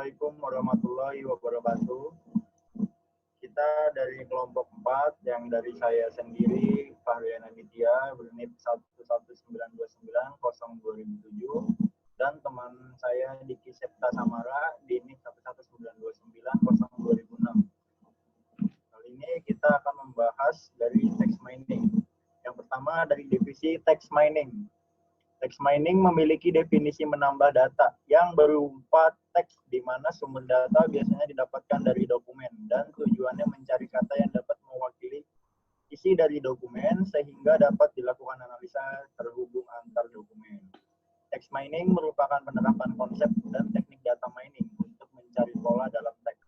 Assalamualaikum warahmatullahi wabarakatuh. Kita dari kelompok 4 yang dari saya sendiri, Fahriana Nidya, berunit 11929-2007, dan teman saya Diki Septa Samara di NIT 11929-2006. Kali ini kita akan membahas dari text mining. Yang pertama dari divisi text mining. Text mining memiliki definisi menambah data yang berupa teks di mana sumber data biasanya didapatkan dari dokumen dan tujuannya mencari kata yang dapat mewakili isi dari dokumen sehingga dapat dilakukan analisa terhubung antar dokumen. Text mining merupakan penerapan konsep dan teknik data mining untuk mencari pola dalam teks,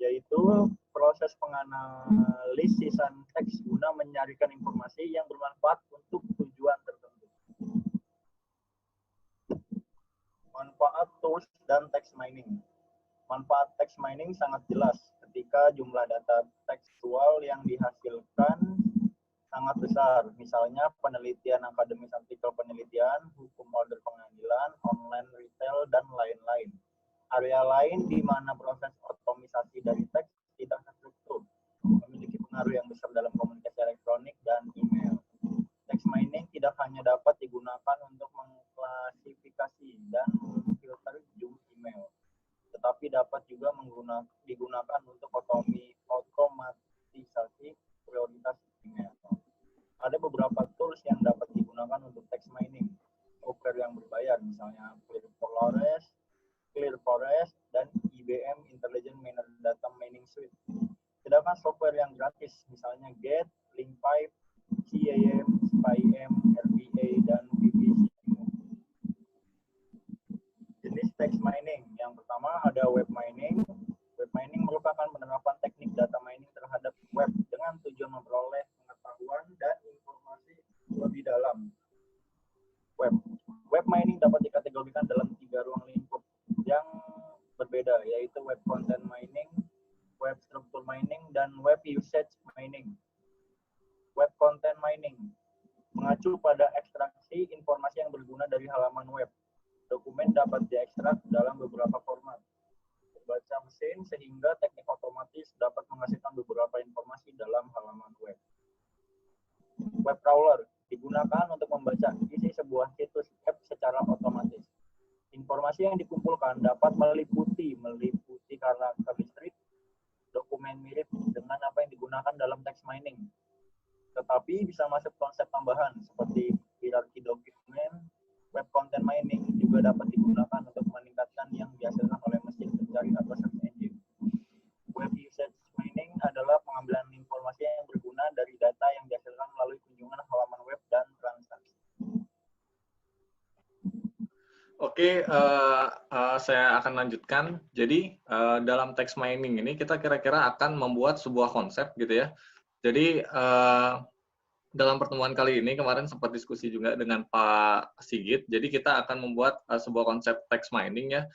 yaitu proses penganalisisan teks guna mencarikan informasi yang bermanfaat untuk tujuan tertentu. Manfaat tools dan text mining. Manfaat text mining sangat jelas ketika jumlah data tekstual yang dihasilkan sangat besar. Misalnya penelitian akademis, artikel penelitian, hukum order pengadilan, online retail, dan lain-lain. Area lain di mana proses otomisasi dari teks tidak terstruktur, memiliki pengaruh yang besar dalam komunikasi elektronik dan email. Text mining tidak hanya dapat digunakan untuk mengklasifikasi dan memfilter jumlah email, tetapi dapat juga digunakan untuk otomatisasi prioritas email. Ada beberapa tools yang dapat digunakan untuk text mining. Software yang berbayar, misalnya ClearForest, dan IBM Intelligent Miner Data Mining Suite. Sedangkan software yang gratis, misalnya Get, Linkpipe, CAM, SpyM, RPA, dan VPC. Jenis text mining. Yang pertama ada web mining. Web mining merupakan penerapan teknik data mining terhadap web dengan tujuan memperoleh pengetahuan dan informasi lebih dalam web. Web mining dapat dikategorikan dalam 3 ruang lingkup yang berbeda, yaitu web content mining, web structure mining, dan web usage mining. Web content mining mengacu pada ekstraksi informasi yang berguna dari halaman web. Dokumen dapat diekstrak dalam beberapa format. Membaca mesin sehingga teknik otomatis dapat menghasilkan beberapa informasi dalam halaman web. Web crawler digunakan untuk membaca isi sebuah situs web secara otomatis. Informasi yang dikumpulkan dapat meliputi karakter listrik, dokumen mirip dengan apa yang digunakan dalam text mining. Tetapi bisa masuk konsep tambahan seperti hierarki dokumen. Web content mining juga dapat digunakan untuk meningkatkan yang dihasilkan oleh mesin pencari atau search engine. Web usage mining adalah pengambilan informasi yang berguna dari data yang dihasilkan melalui kunjungan halaman web dan transaksi. Oke, saya akan lanjutkan. Jadi dalam text mining ini kita kira-kira akan membuat sebuah konsep gitu ya. Jadi dalam pertemuan kali ini kemarin sempat diskusi juga dengan Pak Sigit. Jadi kita akan membuat sebuah konsep text mining ya.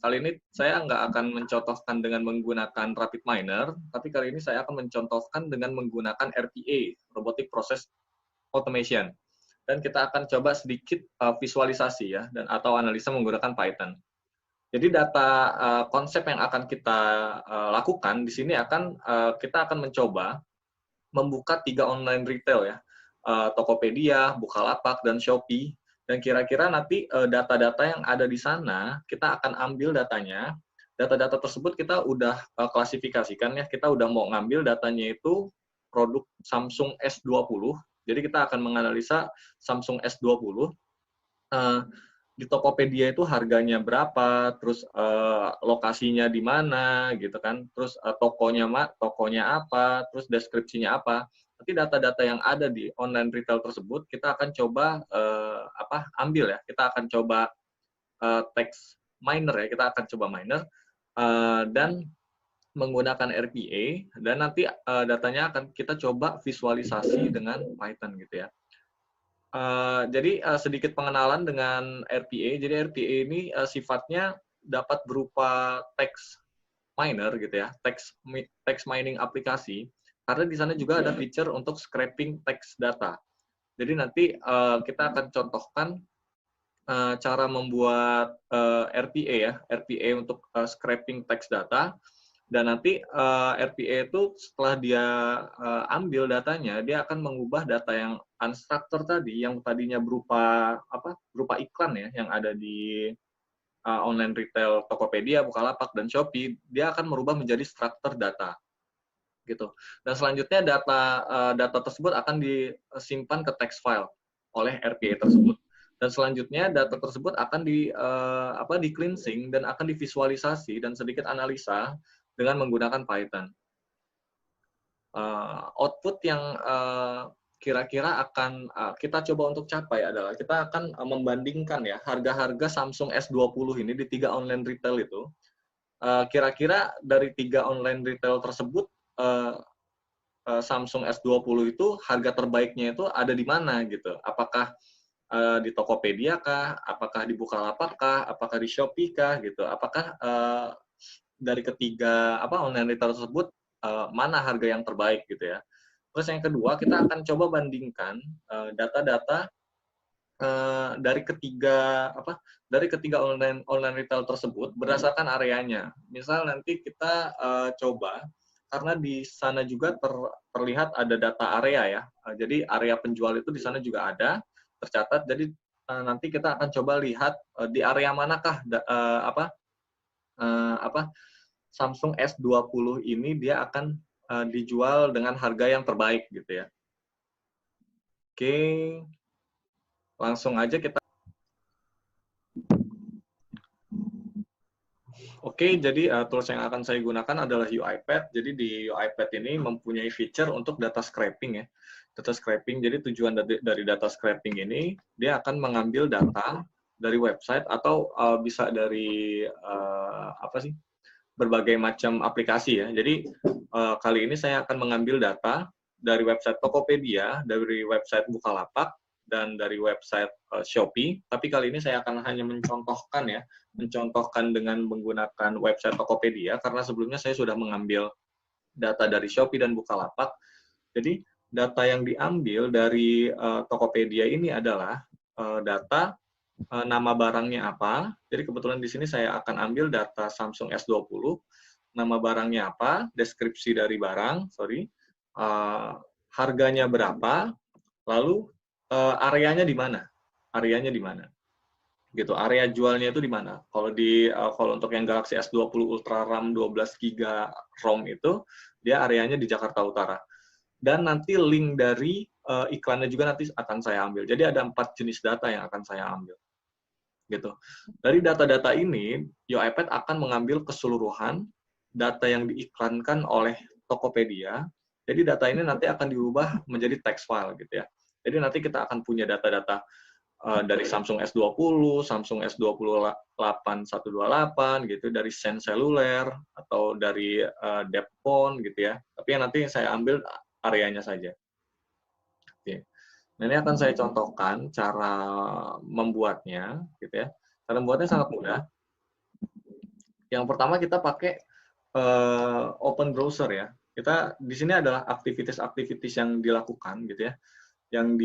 Kali ini saya nggak akan mencontohkan dengan menggunakan Rapid Miner, tapi kali ini saya akan mencontohkan dengan menggunakan RPA, Robotic Process Automation. Dan kita akan coba sedikit visualisasi ya, dan atau analisa menggunakan Python. Jadi data konsep yang akan kita lakukan di sini kita akan mencoba membuka 3 online retail ya, Tokopedia, Bukalapak, dan Shopee. Dan kira-kira nanti data-data yang ada di sana, kita akan ambil datanya. Data-data tersebut kita udah klasifikasikan ya, kita udah mau ngambil datanya itu produk Samsung S20. Jadi kita akan menganalisa Samsung S20. Di Tokopedia itu harganya berapa, terus lokasinya di mana, gitu kan, terus tokonya apa, terus deskripsinya apa. Nanti data-data yang ada di online retail tersebut kita akan coba ambil ya, kita akan coba text miner ya, kita akan coba miner dan menggunakan RPA, dan nanti datanya akan kita coba visualisasi dengan Python gitu ya. Jadi sedikit pengenalan dengan RPA. Jadi RPA ini sifatnya dapat berupa text miner gitu ya, text mining aplikasi. Karena di sana juga ada feature untuk scraping text data. Jadi nanti kita akan contohkan cara membuat RPA ya, RPA untuk scraping text data. Dan nanti RPA itu setelah dia ambil datanya, dia akan mengubah data yang unstructured tadi, yang tadinya berupa berupa iklan ya, yang ada di online retail Tokopedia, Bukalapak, dan Shopee, dia akan merubah menjadi structured data, gitu. Dan selanjutnya data tersebut akan disimpan ke text file oleh RPA tersebut. Dan selanjutnya data tersebut akan di cleansing dan akan divisualisasi dan sedikit analisa dengan menggunakan Python. Output yang kira-kira akan kita coba untuk capai adalah kita akan membandingkan ya harga-harga Samsung S20 ini di 3 online retail itu. Kira-kira dari 3 online retail tersebut Samsung S20 itu harga terbaiknya itu ada di mana gitu. Apakah di Tokopedia kah? Apakah di Bukalapak kah? Apakah di Shopee kah gitu? Apakah dari ketiga online retail tersebut mana harga yang terbaik gitu ya. Terus yang kedua kita akan coba bandingkan data-data dari ketiga online retail tersebut berdasarkan areanya. Misal nanti kita coba karena di sana juga terlihat ada data area ya. Jadi area penjual itu di sana juga ada tercatat. Jadi nanti kita akan coba lihat di area manakah Samsung S20 ini dia akan dijual dengan harga yang terbaik gitu ya. Oke, langsung aja kita. Oke, jadi tools yang akan saya gunakan adalah UiPath. Jadi di UiPath ini mempunyai feature untuk data scraping ya. Data scraping, jadi tujuan dari data scraping ini, dia akan mengambil data dari website atau bisa dari berbagai macam aplikasi ya. Jadi kali ini saya akan mengambil data dari website Tokopedia, dari website Bukalapak, dan dari website Shopee. Tapi kali ini saya akan hanya mencontohkan dengan menggunakan website Tokopedia karena sebelumnya saya sudah mengambil data dari Shopee dan Bukalapak. Jadi data yang diambil dari Tokopedia ini adalah data nama barangnya apa. Jadi kebetulan di sini saya akan ambil data Samsung S20, nama barangnya apa, deskripsi dari barang, harganya berapa, lalu areanya di mana, gitu. Area jualnya itu di mana. Kalau untuk yang Galaxy S20 Ultra RAM 12 GB ROM itu dia areanya di Jakarta Utara. Dan nanti link dari iklannya juga nanti akan saya ambil. Jadi ada 4 jenis data yang akan saya ambil. Gitu. Dari data-data ini, UiPath akan mengambil keseluruhan data yang diiklankan oleh Tokopedia. Jadi data ini nanti akan diubah menjadi text file gitu ya. Jadi nanti kita akan punya data-data dari Samsung S20, Samsung S20 8128 gitu, dari Sen Seluler atau dari Depphone gitu ya. Tapi yang nanti saya ambil areanya saja. Oke. Nah, ini akan saya contohkan cara membuatnya, gitu ya. Cara membuatnya sangat mudah. Yang pertama kita pakai open browser ya. Kita di sini adalah aktivitas-aktivitas yang dilakukan, gitu ya, yang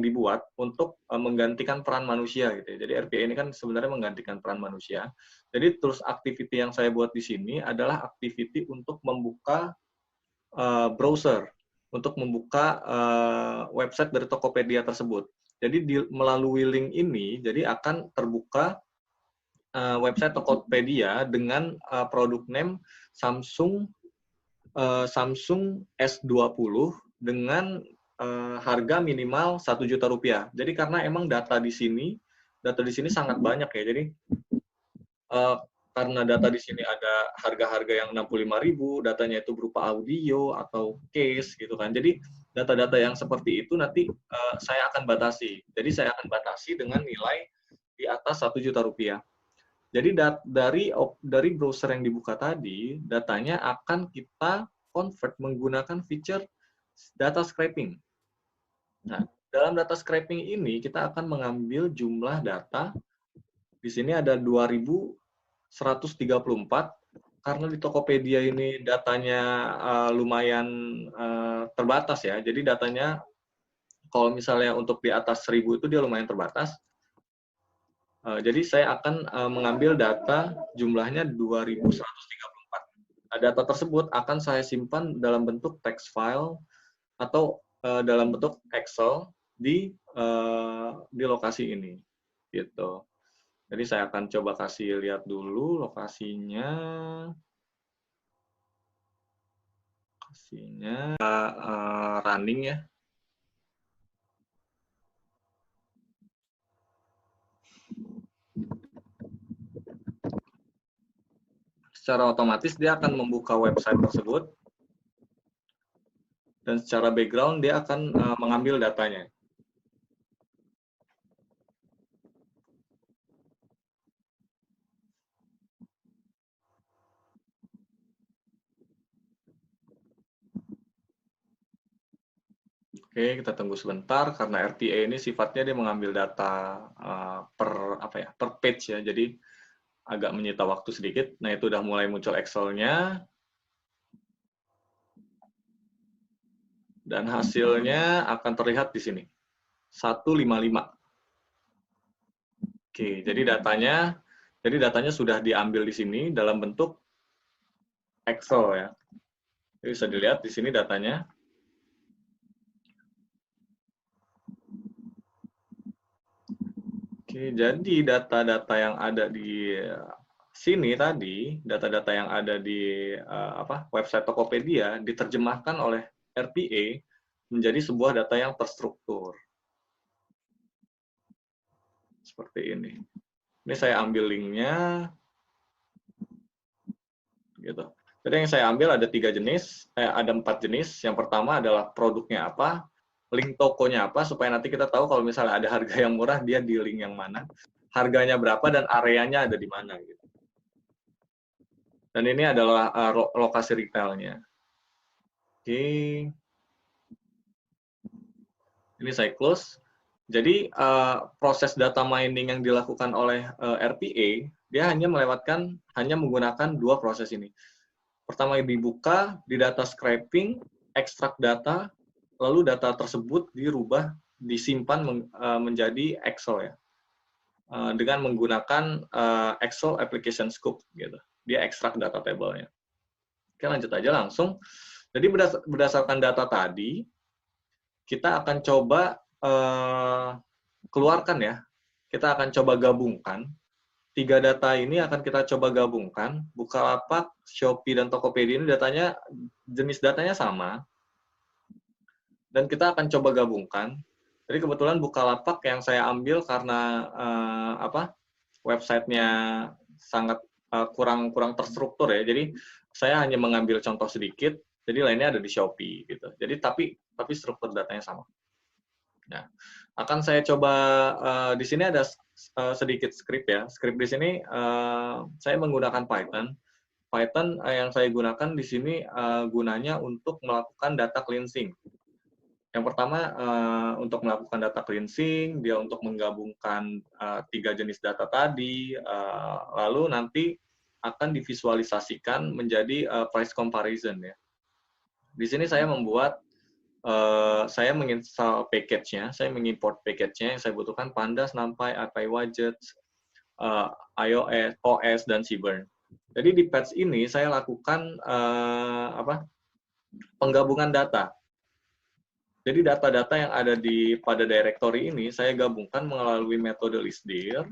dibuat untuk menggantikan peran manusia, gitu ya. Jadi RPA ini kan sebenarnya menggantikan peran manusia. Jadi tools activity yang saya buat di sini adalah activity untuk membuka browser, untuk membuka website dari Tokopedia tersebut. Jadi melalui link ini, jadi akan terbuka website Tokopedia dengan produk name Samsung S20 dengan harga minimal Rp1.000.000. Jadi karena emang data di sini sangat banyak ya. Jadi karena data di sini ada harga-harga yang 65.000, datanya itu berupa audio atau case gitu kan. Jadi data-data yang seperti itu nanti saya akan batasi. Jadi saya akan batasi dengan nilai di atas Rp1.000.000. Jadi dari browser yang dibuka tadi, datanya akan kita convert menggunakan feature data scraping. Nah, dalam data scraping ini kita akan mengambil jumlah data. Di sini ada 2.134, karena di Tokopedia ini datanya lumayan terbatas ya. Jadi datanya kalau misalnya untuk di atas 1000 itu dia lumayan terbatas. Jadi saya akan mengambil data jumlahnya 2134. Data tersebut akan saya simpan dalam bentuk text file atau dalam bentuk Excel di lokasi ini, gitu. Jadi saya akan coba kasih lihat dulu lokasinya. Running ya. Secara otomatis dia akan membuka website tersebut dan secara background dia akan mengambil datanya. Oke, kita tunggu sebentar karena RPA ini sifatnya dia mengambil data per page ya, jadi agak menyita waktu sedikit. Nah, itu udah mulai muncul Excel-nya. Dan hasilnya akan terlihat di sini. 155. Oke, jadi datanya sudah diambil di sini dalam bentuk Excel ya. Jadi bisa dilihat di sini datanya. Oke, jadi data-data yang ada di sini tadi, data-data yang ada di website Tokopedia diterjemahkan oleh RPA menjadi sebuah data yang terstruktur. Seperti ini. Ini saya ambil linknya, gitu. Jadi yang saya ambil ada 3 jenis, ada 4 jenis. Yang pertama adalah produknya apa, link tokonya apa, supaya nanti kita tahu kalau misalnya ada harga yang murah, dia di link yang mana, harganya berapa, dan areanya ada di mana. Gitu. Dan ini adalah lokasi retailnya. Oke. Ini saya close. Jadi proses data mining yang dilakukan oleh RPA, dia hanya menggunakan 2 proses ini. Pertama dibuka, di data scraping, ekstrak data, lalu data tersebut disimpan menjadi Excel ya, dengan menggunakan Excel application scope gitu. Dia ekstrak data table-nya. Oke, lanjut aja langsung. Jadi berdasarkan data tadi, kita akan coba keluarkan ya. Kita akan coba gabungkan. 3 data ini akan kita coba gabungkan. Bukalapak, Shopee, dan Tokopedia ini jenis datanya sama. Dan kita akan coba gabungkan. Jadi kebetulan Bukalapak yang saya ambil karena websitenya sangat kurang terstruktur ya. Jadi saya hanya mengambil contoh sedikit. Jadi lainnya ada di Shopee gitu. Jadi tapi struktur datanya sama. Nah, akan saya coba di sini ada sedikit script ya. Script di sini saya menggunakan Python. Python yang saya gunakan di sini gunanya untuk melakukan data cleansing. Yang pertama untuk melakukan data cleansing, dia untuk menggabungkan 3 jenis data tadi, lalu nanti akan divisualisasikan menjadi price comparison ya. Di sini saya saya menginstal package-nya, saya mengimport package-nya yang saya butuhkan Pandas, NumPy, IPyWidgets, iOS, OS, dan Seaborn. Jadi di patch ini saya lakukan penggabungan data. Jadi data-data yang ada pada directory ini saya gabungkan melalui metode listdir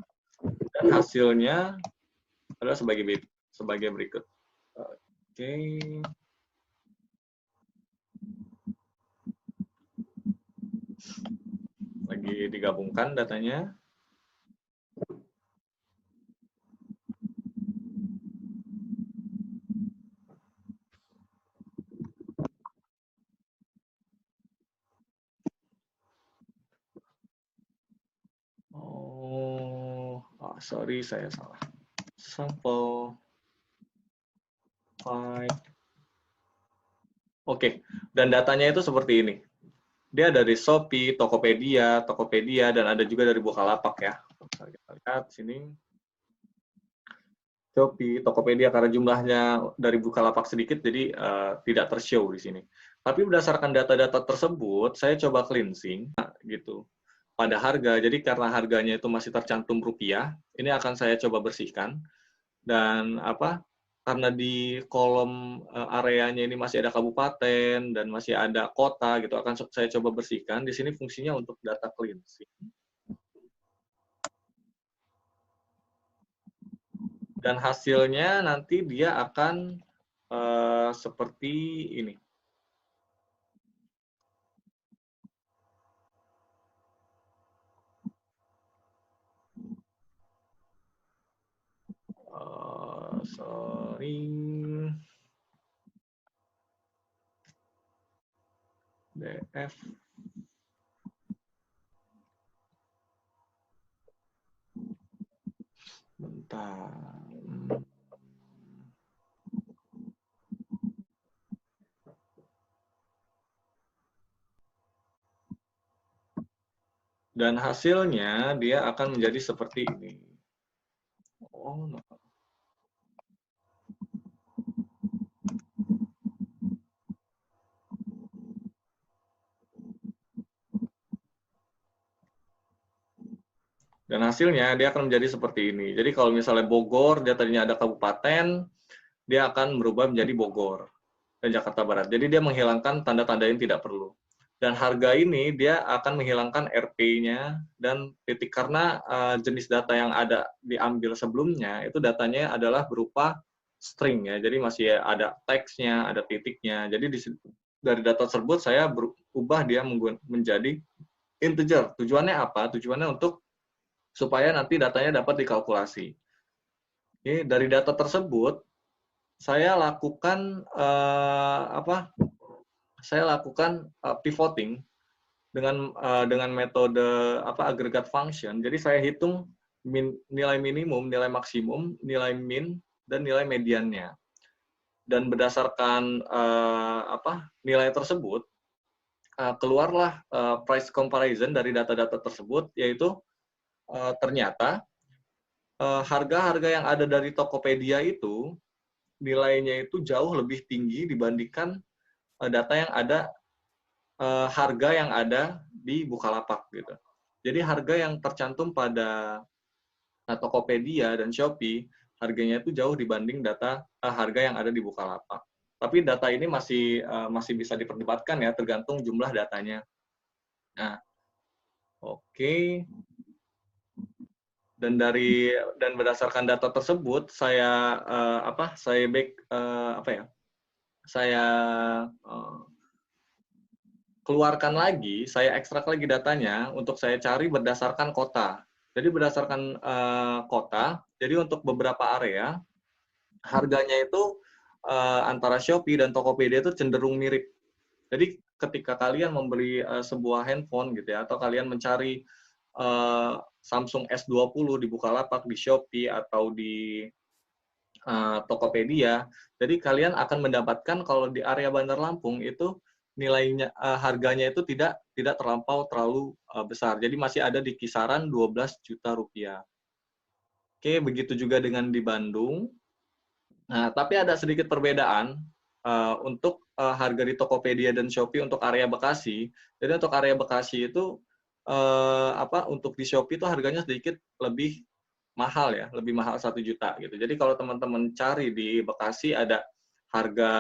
dan hasilnya adalah sebagai berikut. Oke. Lagi digabungkan datanya. Sorry, saya salah. Sample file. Oke, dan datanya itu seperti ini. Dia dari Shopee, Tokopedia, dan ada juga dari Bukalapak ya. Kita lihat sini. Shopee, Tokopedia karena jumlahnya dari Bukalapak sedikit, jadi tidak tershow di sini. Tapi berdasarkan data-data tersebut, saya coba cleansing. Nah, gitu pada harga. Jadi karena harganya itu masih tercantum rupiah, ini akan saya coba bersihkan. Dan karena di kolom areanya ini masih ada kabupaten dan masih ada kota gitu, akan saya coba bersihkan. Di sini fungsinya untuk data cleansing. Dan hasilnya nanti dia akan seperti ini. DF. Bentar. Dan hasilnya dia akan menjadi seperti ini. Oh, no. Dan hasilnya dia akan menjadi seperti ini. Jadi kalau misalnya Bogor, dia tadinya ada kabupaten, dia akan berubah menjadi Bogor dan Jakarta Barat. Jadi dia menghilangkan tanda-tanda yang tidak perlu. Dan harga ini dia akan menghilangkan RP-nya dan titik, karena jenis data yang ada diambil sebelumnya itu datanya adalah berupa string ya. Jadi masih ada teksnya, ada titiknya. Jadi dari data tersebut saya berubah dia menjadi integer. Tujuannya apa? Tujuannya untuk supaya nanti datanya dapat dikalkulasi. Oke, dari data tersebut saya lakukan pivoting dengan metode aggregate function. Jadi saya hitung nilai minimum, nilai maksimum, nilai min, dan nilai mediannya. Dan berdasarkan nilai tersebut keluarlah price comparison dari data-data tersebut, yaitu ternyata harga-harga yang ada dari Tokopedia itu nilainya itu jauh lebih tinggi dibandingkan data yang ada harga yang ada di Bukalapak gitu. Jadi harga yang tercantum pada Tokopedia dan Shopee harganya itu jauh dibanding data harga yang ada di Bukalapak. Tapi data ini masih bisa diperdebatkan ya, tergantung jumlah datanya. Nah, oke. Dan berdasarkan data tersebut saya keluarkan lagi, saya ekstrak lagi datanya untuk saya cari berdasarkan kota. Jadi berdasarkan kota, jadi untuk beberapa area harganya itu antara Shopee dan Tokopedia itu cenderung mirip. Jadi ketika kalian membeli sebuah handphone gitu ya, atau kalian mencari Samsung S20 di Bukalapak, di Shopee, atau di Tokopedia, jadi kalian akan mendapatkan kalau di area Bandar Lampung itu nilainya harganya itu tidak terlalu besar. Jadi masih ada di kisaran 12 juta rupiah. Oke, begitu juga dengan di Bandung. Nah, tapi ada sedikit perbedaan untuk harga di Tokopedia dan Shopee untuk area Bekasi. Jadi untuk area Bekasi itu untuk di Shopee itu harganya sedikit lebih mahal ya, lebih mahal 1 juta gitu. Jadi kalau teman-teman cari di Bekasi ada harga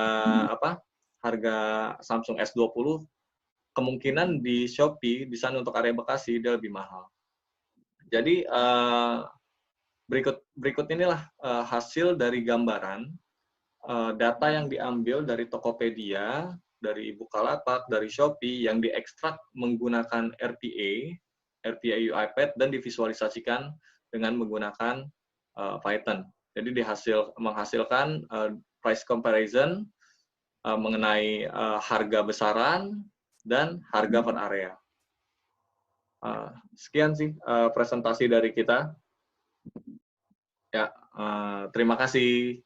harga Samsung S20, kemungkinan di Shopee di sana untuk area Bekasi dia lebih mahal. Jadi berikut inilah hasil dari gambaran data yang diambil dari Tokopedia, dari Bukalapak, dari Shopee yang diekstrak menggunakan RPA UiPath, dan divisualisasikan dengan menggunakan Python. Jadi menghasilkan price comparison mengenai harga besaran dan harga per area. Sekian sih presentasi dari kita. Ya, terima kasih.